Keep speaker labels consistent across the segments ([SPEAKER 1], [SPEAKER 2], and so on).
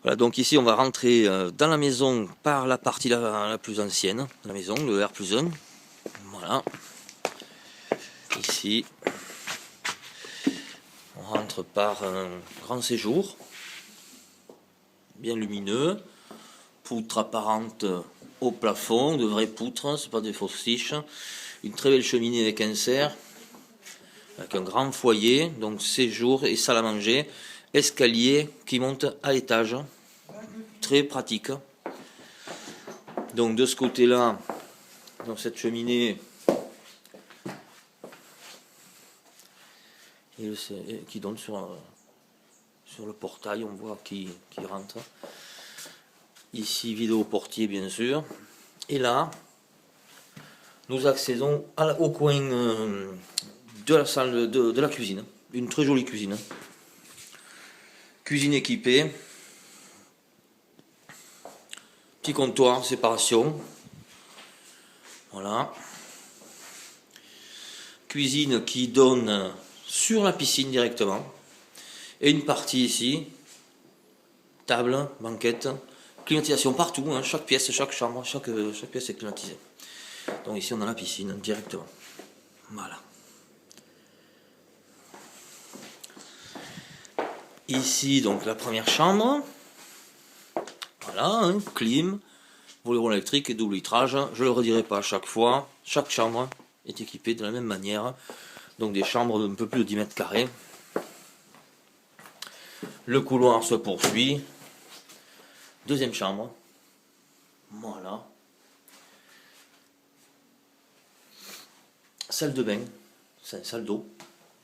[SPEAKER 1] Voilà, donc ici on va rentrer dans la maison par la partie la plus ancienne de la maison, le R+1. Voilà. Ici, on rentre par un grand séjour, bien lumineux, poutre apparente au plafond, de vraies poutres, c'est pas des fausses tiges, une très belle cheminée avec insert, avec un grand foyer, donc séjour et salle à manger, escalier qui monte à l'étage, très pratique. Donc de ce côté-là, dans cette cheminée qui donne sur le portail, on voit qui rentre. Ici, vidéo portier bien sûr. Et là, nous accédons au coin de la salle de la cuisine. Une très jolie cuisine. Cuisine équipée. Petit comptoir, séparation. Voilà. Cuisine qui donne sur la piscine directement. Et une partie ici. Table, banquette. Climatisation partout, hein, chaque pièce, chaque chambre, chaque pièce est climatisée. Donc ici on a la piscine directement. Voilà. Ici donc la première chambre. Voilà, hein, clim, volet électrique et double vitrage. Je ne le redirai pas à chaque fois. Chaque chambre est équipée de la même manière. Donc des chambres d'un peu plus de 10 mètres carrés. Le couloir se poursuit. Deuxième chambre. Voilà. Salle de bain. Salle d'eau.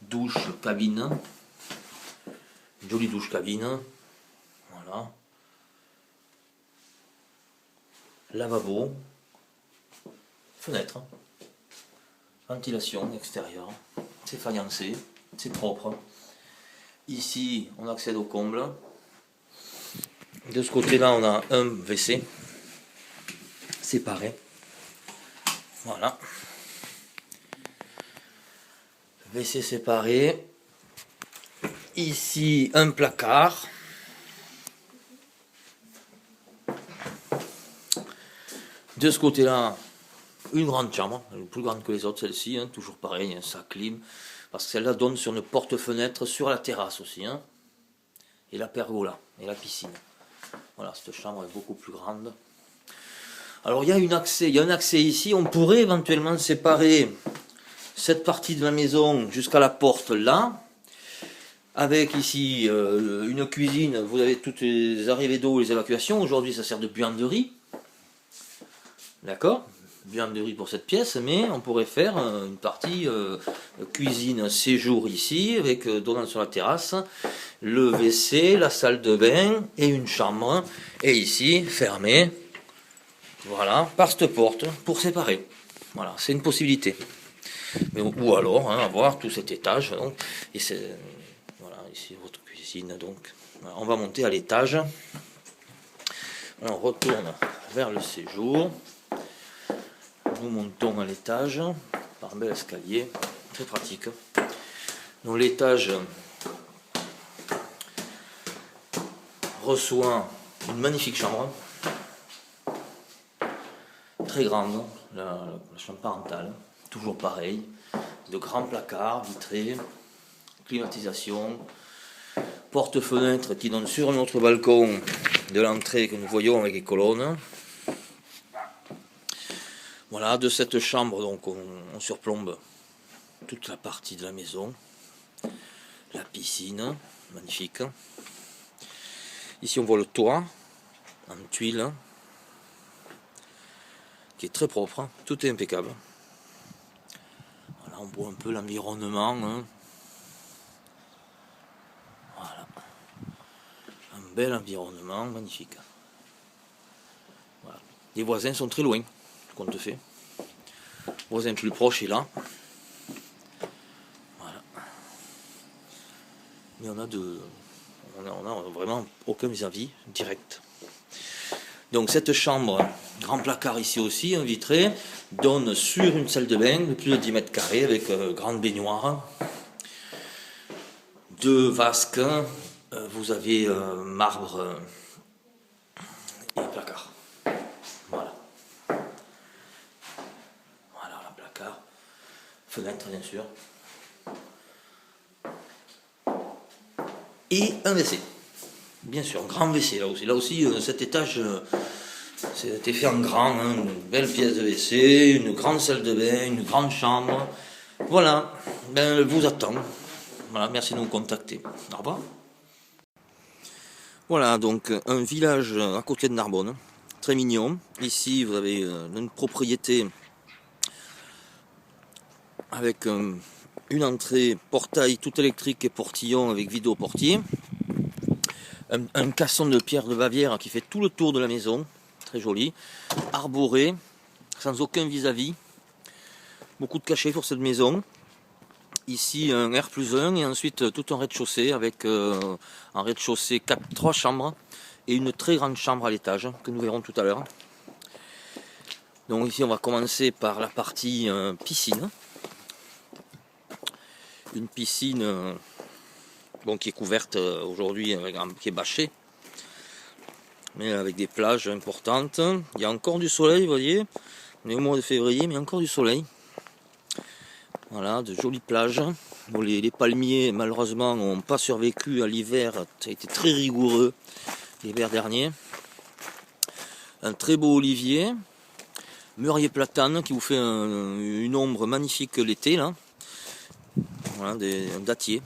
[SPEAKER 1] Douche, cabine. Une jolie douche cabine. Voilà. Lavabo. Fenêtre. Ventilation extérieure. C'est faïencé. C'est propre. Ici, on accède au comble. De ce côté-là, on a un WC séparé. Voilà. WC séparé. Ici, un placard. De ce côté-là, une grande chambre, plus grande que les autres, celle-ci, hein, toujours pareil, hein, ça clim. Parce que celle-là donne sur une porte-fenêtre sur la terrasse aussi. Hein, et la pergola, et la piscine. Voilà, cette chambre est beaucoup plus grande. Alors il y a un accès ici, on pourrait éventuellement séparer cette partie de la maison jusqu'à la porte là, avec ici une cuisine, vous avez toutes les arrivées d'eau, les évacuations, aujourd'hui ça sert de buanderie, d'accord, buanderie pour cette pièce, mais on pourrait faire une partie cuisine séjour ici, avec donnant sur la terrasse, le WC, la salle de bain et une chambre, et ici fermé, voilà, par cette porte pour séparer. Voilà, c'est une possibilité. Mais, ou alors, hein, avoir tout cet étage. Donc, et c'est, voilà, ici votre cuisine. Donc, voilà, on va monter à l'étage. On retourne vers le séjour. Nous montons à l'étage par un bel escalier, très pratique. Donc l'étage reçoit une magnifique chambre, très grande, la chambre parentale, toujours pareil, de grands placards vitrés, climatisation, porte-fenêtre qui donne sur notre balcon de l'entrée que nous voyons avec les colonnes. Voilà, de cette chambre donc on surplombe toute la partie de la maison, la piscine, magnifique. Ici on voit le toit en tuiles, qui est très propre, tout est impeccable. Voilà, on voit un peu l'environnement. Hein. Voilà, un bel environnement, magnifique. Voilà. Les voisins sont très loin, compte fait. Le voisin plus proche est là. Voilà. Mais on a vraiment aucun vis-à-vis direct. Donc cette chambre, grand placard ici aussi, un vitré, donne sur une salle de bain de plus de 10 mètres carrés avec grande baignoire, deux vasques, vous avez marbre et placard. Voilà. Voilà, la placard. Fenêtre, bien sûr. Et un WC. Bien sûr, un grand WC là aussi. Là aussi, cet étage, c'était fait en grand. Hein, une belle pièce de WC, une grande salle de bain, une grande chambre. Voilà, ben, je vous attends. Voilà, merci de nous contacter. Au revoir. Voilà, donc un village à côté de Narbonne, très mignon. Ici, vous avez une propriété avec une entrée portail tout électrique et portillon avec vidéo-portier. Un caisson de pierre de Bavière qui fait tout le tour de la maison, très joli. Arboré, sans aucun vis-à-vis. Beaucoup de cachets pour cette maison. Ici un R+1 et ensuite tout un rez-de-chaussée avec un rez-de-chaussée 3 chambres et une très grande chambre à l'étage que nous verrons tout à l'heure. Donc ici on va commencer par la partie piscine. Une piscine bon, qui est couverte aujourd'hui, qui est bâchée, mais avec des plages importantes. Il y a encore du soleil, vous voyez, on est au mois de février, mais il y a encore du soleil. Voilà, de jolies plages. Bon, les palmiers, malheureusement, n'ont pas survécu à l'hiver. Ça a été très rigoureux l'hiver dernier. Un très beau olivier. Mûrier platane qui vous fait une ombre magnifique l'été, là. Voilà, un dattier.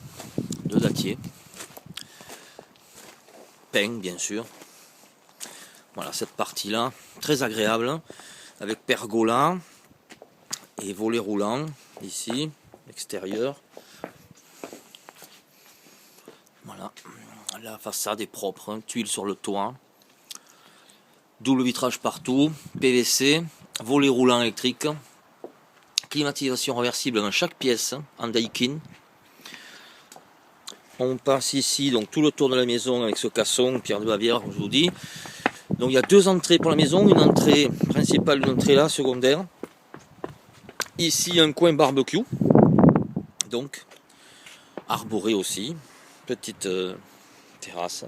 [SPEAKER 1] 2 dattiers. Pin, bien sûr. Voilà, cette partie-là, très agréable. Avec pergola et volet roulant. Ici, extérieur. Voilà, la façade est propre, hein, tuiles sur le toit, double vitrage partout, PVC, volet roulant électrique, climatisation réversible dans chaque pièce en Daikin. On passe ici donc tout le tour de la maison avec ce caisson, pierre de Bavière, comme je vous dis. Donc il y a 2 entrées pour la maison, une entrée principale, une entrée là, secondaire. Ici un coin barbecue. Donc, arboré aussi, petite terrasse.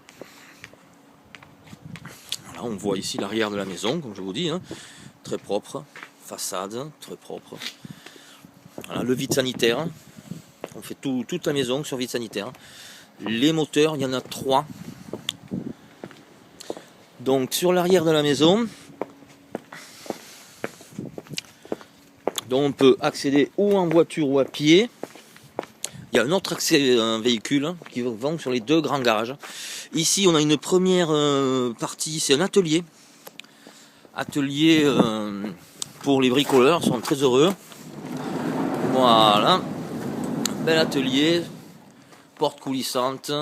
[SPEAKER 1] Voilà, on voit ici l'arrière de la maison, comme je vous dis, hein, très propre, façade, très propre. Voilà, le vide sanitaire, on fait toute la maison sur vide sanitaire. Les moteurs, il y en a 3. Donc, sur l'arrière de la maison, dont on peut accéder ou en voiture ou à pied. Il y a un autre accès, un véhicule qui vont sur les 2 grands garages. Ici, on a une première partie, c'est un atelier. Atelier pour les bricoleurs, ils sont très heureux. Voilà, bel atelier, porte coulissante,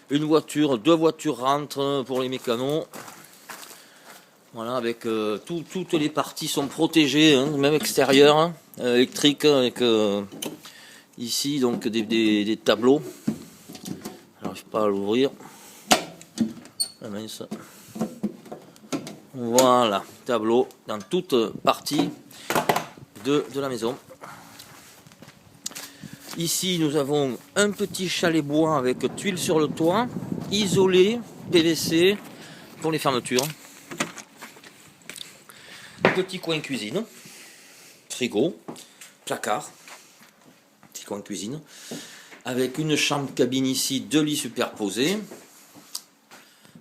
[SPEAKER 1] une voiture, 2 voitures rentrent pour les mécanos. Voilà, avec toutes les parties sont protégées, hein, même extérieures, hein, électriques, avec ici donc des tableaux. J'arrive pas à l'ouvrir. Ah, mince. Voilà, tableau dans toute partie de la maison. Ici nous avons un petit chalet bois avec tuiles sur le toit, isolé, PVC pour les fermetures. Petit coin cuisine, frigo, placard, petit coin cuisine, avec une chambre cabine ici, 2 lits superposés,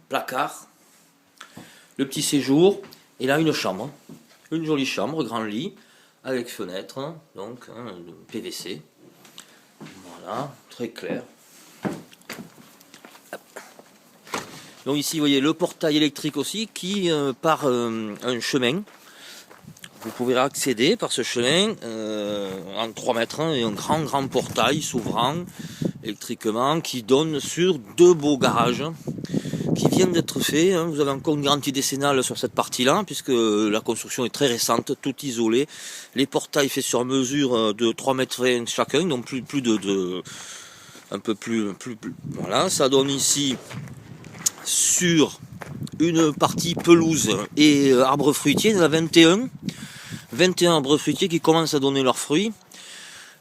[SPEAKER 1] placard, le petit séjour, et là une chambre, une jolie chambre, grand lit, avec fenêtre, donc PVC, voilà, très clair. Donc ici vous voyez le portail électrique aussi qui part un chemin. Vous pouvez accéder par ce chemin en 3 mètres et un grand portail s'ouvrant électriquement qui donne sur 2 beaux garages qui viennent d'être faits. Hein. Vous avez encore une garantie décennale sur cette partie-là puisque la construction est très récente, tout isolé. Les portails faits sur mesure de 3 mètres chacun, donc plus de un peu plus. Voilà, ça donne ici sur une partie pelouse et arbres fruitiers, il y en a 21 arbres fruitiers qui commencent à donner leurs fruits,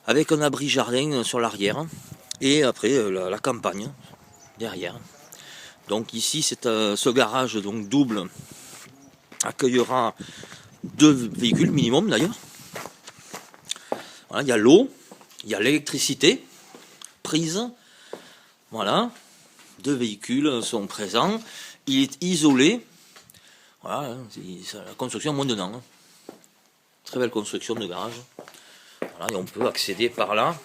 [SPEAKER 1] avec un abri jardin sur l'arrière, et après la campagne derrière. Donc ici c'est ce garage donc double accueillera 2 véhicules minimum d'ailleurs. Voilà, il y a l'eau, il y a l'électricité prise. Voilà, 2 véhicules sont présents. Il est isolé. Voilà, c'est la construction moins dedans. Hein. Très belle construction de garage. Voilà, et on peut accéder par là.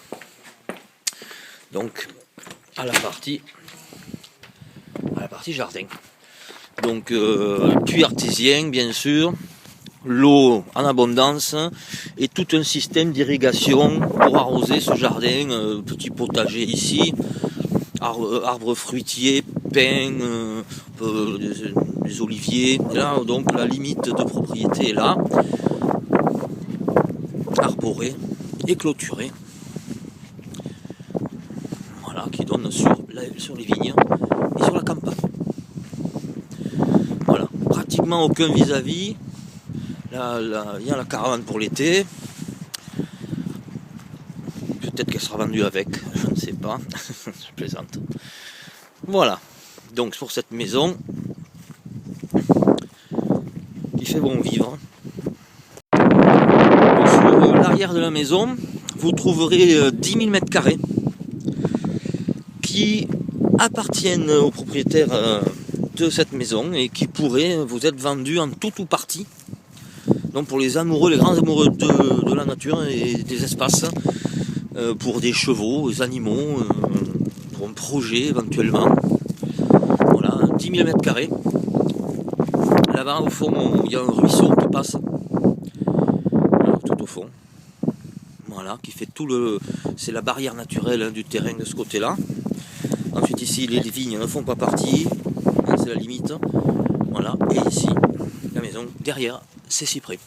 [SPEAKER 1] Donc à la partie jardin. Donc puits artésien bien sûr, l'eau en abondance et tout un système d'irrigation pour arroser ce jardin, petit potager ici, arbres fruitiers, pins, des oliviers. Et là donc la limite de propriété est là, arborée et clôturée. Voilà, qui donne sur les vignes et sur la campagne. Voilà, pratiquement aucun vis-à-vis. Là, il y a la caravane pour l'été. Peut-être qu'elle sera vendue avec, je ne sais pas. Je plaisante. Voilà, donc pour cette maison qui fait bon vivre. Sur l'arrière de la maison, vous trouverez 10 000 m² qui appartiennent aux propriétaires de cette maison et qui pourraient vous être vendus en tout ou partie. Donc pour les amoureux, les grands amoureux de la nature et des espaces, pour des chevaux, des animaux, pour un projet éventuellement. Voilà, 10 000 m². Là-bas au fond, il y a un ruisseau qui passe. Voilà, tout au fond. Voilà, qui fait tout le... C'est la barrière naturelle du terrain de ce côté-là. Ensuite ici, les vignes ne font pas partie. C'est la limite. Voilà, et ici, la maison derrière, c'est cyprès.